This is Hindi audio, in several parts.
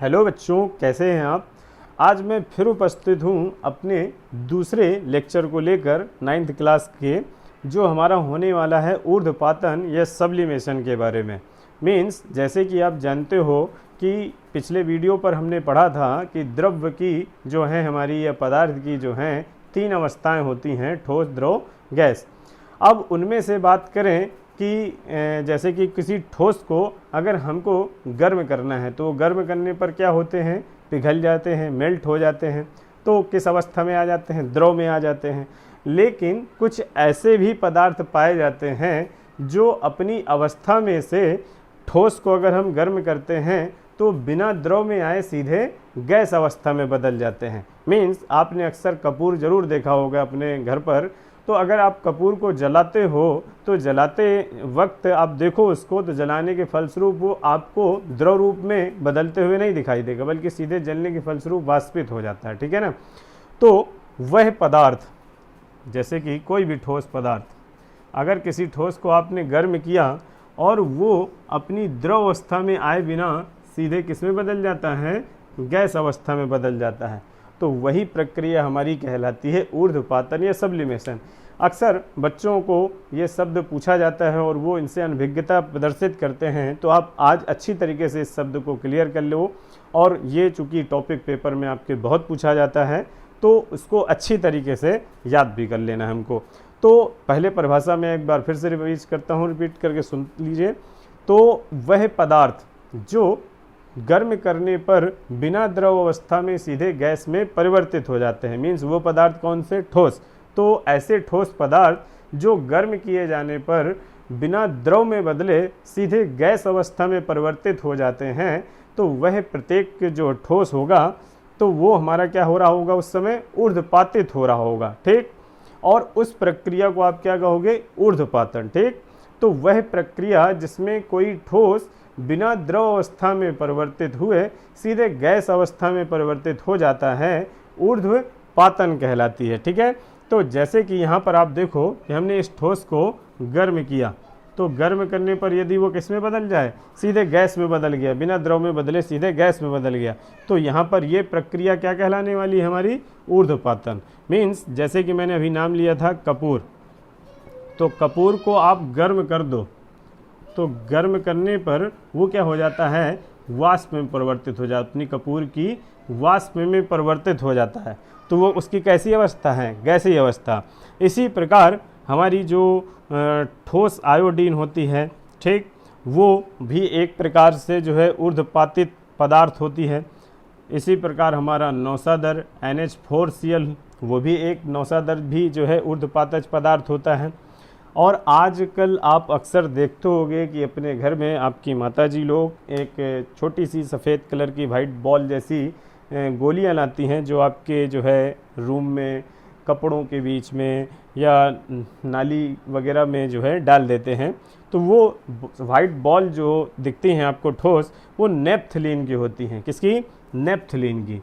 हेलो बच्चों, कैसे हैं आप। आज मैं फिर उपस्थित हूं अपने दूसरे लेक्चर को लेकर 9th क्लास के, जो हमारा होने वाला है ऊर्ध्वपातन या सब्लिमेशन के बारे में। मीन्स जैसे कि आप जानते हो कि पिछले वीडियो पर हमने पढ़ा था कि द्रव्य की जो है हमारी या पदार्थ की जो हैं 3 अवस्थाएं होती हैं, ठोस, द्रव, गैस। अब उनमें से बात करें कि जैसे कि किसी ठोस को अगर हमको गर्म करना है तो गर्म करने पर क्या होते हैं, पिघल जाते हैं, मेल्ट हो जाते हैं। तो किस अवस्था में आ जाते हैं, द्रव में आ जाते हैं। लेकिन कुछ ऐसे भी पदार्थ पाए जाते हैं जो अपनी अवस्था में से ठोस को अगर हम गर्म करते हैं तो बिना द्रव में आए सीधे गैस अवस्था में बदल जाते हैं। मीन्स आपने अक्सर कपूर ज़रूर देखा होगा अपने घर पर। तो अगर आप कपूर को जलाते हो तो जलाते वक्त आप देखो उसको, तो जलाने के फलस्वरूप वो आपको द्रव रूप में बदलते हुए नहीं दिखाई देगा, बल्कि सीधे जलने के फलस्वरूप वाष्पित हो जाता है। ठीक है ना। तो वह पदार्थ, जैसे कि कोई भी ठोस पदार्थ, अगर किसी ठोस को आपने गर्म किया और वो अपनी द्रव अवस्था में आए बिना सीधे किस में बदल जाता है, गैस अवस्था में बदल जाता है, तो वही प्रक्रिया हमारी कहलाती है ऊर्ध्वपातन या सब्लिमेशन। अक्सर बच्चों को ये शब्द पूछा जाता है और वो इनसे अनभिज्ञता प्रदर्शित करते हैं। तो आप आज अच्छी तरीके से इस शब्द को क्लियर कर लो, और ये चूँकि टॉपिक पेपर में आपके बहुत पूछा जाता है तो उसको अच्छी तरीके से याद भी कर लेना है हमको। तो पहले परिभाषा में एक बार फिर से रिवाइज करता हूँ, रिपीट करके सुन लीजिए। तो वह पदार्थ जो गर्म करने पर बिना द्रव अवस्था में सीधे गैस में परिवर्तित हो जाते हैं। मीन्स वो पदार्थ कौन से, ठोस। तो ऐसे ठोस पदार्थ जो गर्म किए जाने पर बिना द्रव में बदले सीधे गैस अवस्था में परिवर्तित हो जाते हैं, तो वह प्रत्येक जो ठोस होगा तो वो हमारा क्या हो रहा होगा, उस समय ऊर्ध्वपातित हो रहा होगा। ठीक। और उस प्रक्रिया को आप क्या कहोगे, ऊर्ध्वपातन। ठीक। तो वह प्रक्रिया जिसमें कोई ठोस बिना द्रव अवस्था में परिवर्तित हुए सीधे गैस अवस्था में परिवर्तित हो जाता है, ऊर्ध्वपातन कहलाती है। ठीक है। तो जैसे कि यहाँ पर आप देखो कि हमने इस ठोस को गर्म किया, तो गर्म करने पर यदि वो किस में बदल जाए, सीधे गैस में बदल गया, बिना द्रव में बदले सीधे गैस में बदल गया, तो यहाँ पर ये प्रक्रिया क्या कहलाने वाली है, हमारी ऊर्ध्वपातन। मीन्स जैसे कि मैंने अभी नाम लिया था कपूर, तो कपूर को आप गर्म कर दो तो गर्म करने पर वो क्या हो जाता है, वाष्प में परिवर्तित हो जाता है, अपनी कपूर की वाष्प में परिवर्तित हो जाता है। तो वो उसकी कैसी अवस्था है, गैसीय अवस्था। इसी प्रकार हमारी जो ठोस आयोडीन होती है, ठीक, वो भी एक प्रकार से जो है ऊर्ध्वपातित पदार्थ होती है। इसी प्रकार हमारा नौसादर NH4Cl, वो भी एक नौसादर भी जो है ऊर्ध्वपातज पदार्थ होता है। और आजकल आप अक्सर देखते होंगे कि अपने घर में आपकी माताजी लोग एक छोटी सी सफ़ेद कलर की वाइट बॉल जैसी गोलियां लाती हैं, जो आपके जो है रूम में कपड़ों के बीच में या नाली वगैरह में जो है डाल देते हैं। तो वो वाइट बॉल जो दिखती हैं आपको ठोस, वो नेप्थलीन की होती हैं। किसकी, नेप्थलीन की।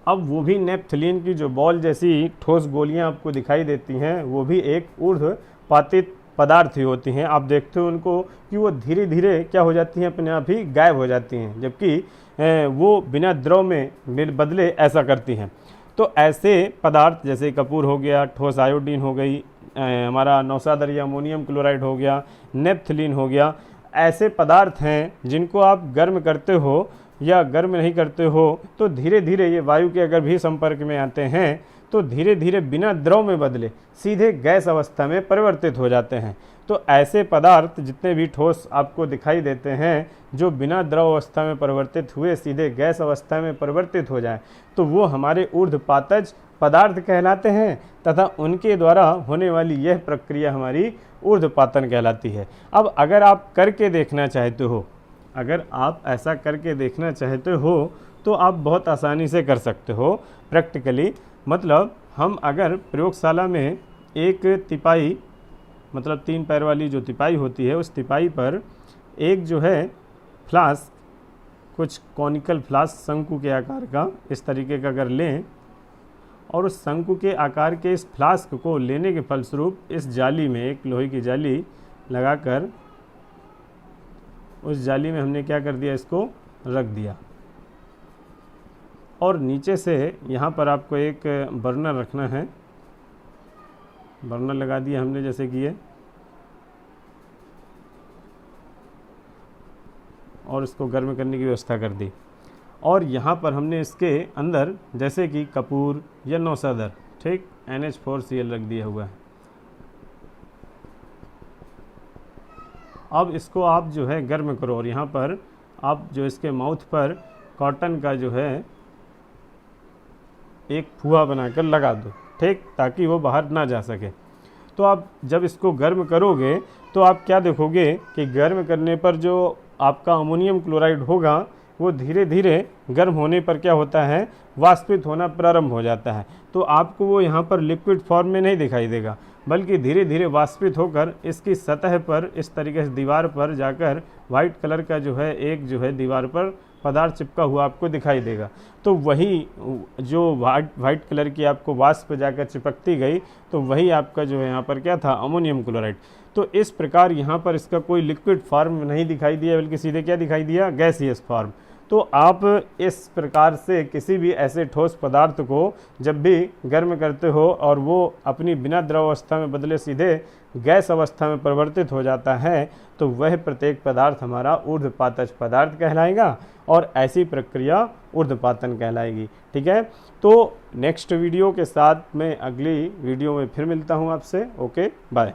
अब वो भी नेप्थलीन की जो बॉल जैसी ठोस गोलियां आपको दिखाई देती हैं, वो भी एक ऊर्ध्वपातित पदार्थ ही होती हैं। आप देखते हो उनको कि वो धीरे धीरे क्या हो जाती हैं, अपने आप ही गायब हो जाती हैं, जबकि वो बिना द्रव में बदले ऐसा करती हैं। तो ऐसे पदार्थ जैसे कपूर हो गया, ठोस आयोडीन हो गई, हमारा नौसादर या अमोनियम क्लोराइड हो गया, नेप्थलीन हो गया, ऐसे पदार्थ हैं जिनको आप गर्म करते हो या गर्म नहीं करते हो तो धीरे धीरे ये वायु के अगर भी संपर्क में आते हैं तो धीरे धीरे बिना द्रव में बदले सीधे गैस अवस्था में परिवर्तित हो जाते हैं। तो ऐसे पदार्थ जितने भी ठोस आपको दिखाई देते हैं जो बिना द्रव अवस्था में परिवर्तित हुए सीधे गैस अवस्था में परिवर्तित हो जाए, तो वो हमारे ऊर्ध्वपातज पदार्थ कहलाते हैं, तथा उनके द्वारा होने वाली यह प्रक्रिया हमारी ऊर्ध्वपातन कहलाती है। अब अगर आप करके देखना चाहते हो, अगर आप ऐसा करके देखना चाहते हो तो आप बहुत आसानी से कर सकते हो प्रैक्टिकली। मतलब हम अगर प्रयोगशाला में एक तिपाई, मतलब 3 पैर वाली जो तिपाई होती है, उस तिपाई पर एक जो है फ्लास्क, कुछ कॉनिकल फ्लास्क शंकु के आकार का इस तरीके का अगर लें, और उस शंकु के आकार के इस फ्लास्क को लेने के फलस्वरूप इस जाली में एक लोहे की जाली लगाकर उस जाली में हमने क्या कर दिया, इसको रख दिया। और नीचे से यहाँ पर आपको एक बर्नर रखना है, बर्नर लगा दिया हमने जैसे कि ये, और इसको गर्म करने की व्यवस्था कर दी। और यहाँ पर हमने इसके अंदर जैसे कि कपूर या नौसदर, ठीक, NH4Cl रख दिया हुआ है। अब इसको आप जो है गर्म करो, और यहाँ पर आप जो इसके माउथ पर कॉटन का जो है एक फुआ बनाकर लगा दो, ठीक, ताकि वो बाहर ना जा सके। तो आप जब इसको गर्म करोगे तो आप क्या देखोगे कि गर्म करने पर जो आपका अमोनियम क्लोराइड होगा वो धीरे धीरे गर्म होने पर क्या होता है, वाष्पित होना प्रारंभ हो जाता है। तो आपको वो यहाँ पर लिक्विड फॉर्म में नहीं दिखाई देगा, बल्कि धीरे धीरे वाष्पित होकर इसकी सतह पर इस तरीके से दीवार पर जाकर वाइट कलर का जो है एक जो है दीवार पर पदार्थ चिपका हुआ आपको दिखाई देगा। तो वही जो वाइट कलर की आपको वाष्प जाकर चिपकती गई, तो वही आपका जो है यहाँ पर क्या था, अमोनियम क्लोराइड। तो इस प्रकार यहाँ पर इसका कोई लिक्विड फॉर्म नहीं दिखाई दिया, बल्कि सीधे क्या दिखाई दिया, गैसियस फॉर्म। तो आप इस प्रकार से किसी भी ऐसे ठोस पदार्थ को जब भी गर्म करते हो और वो अपनी बिना द्रव अवस्था में बदले सीधे गैस अवस्था में परिवर्तित हो जाता है, तो वह प्रत्येक पदार्थ हमारा ऊर्ध्वपातज पदार्थ कहलाएगा, और ऐसी प्रक्रिया ऊर्ध्वपातन कहलाएगी। ठीक है, तो नेक्स्ट वीडियो के साथ मैं अगली वीडियो में फिर मिलता हूँ आपसे। Okay, bye.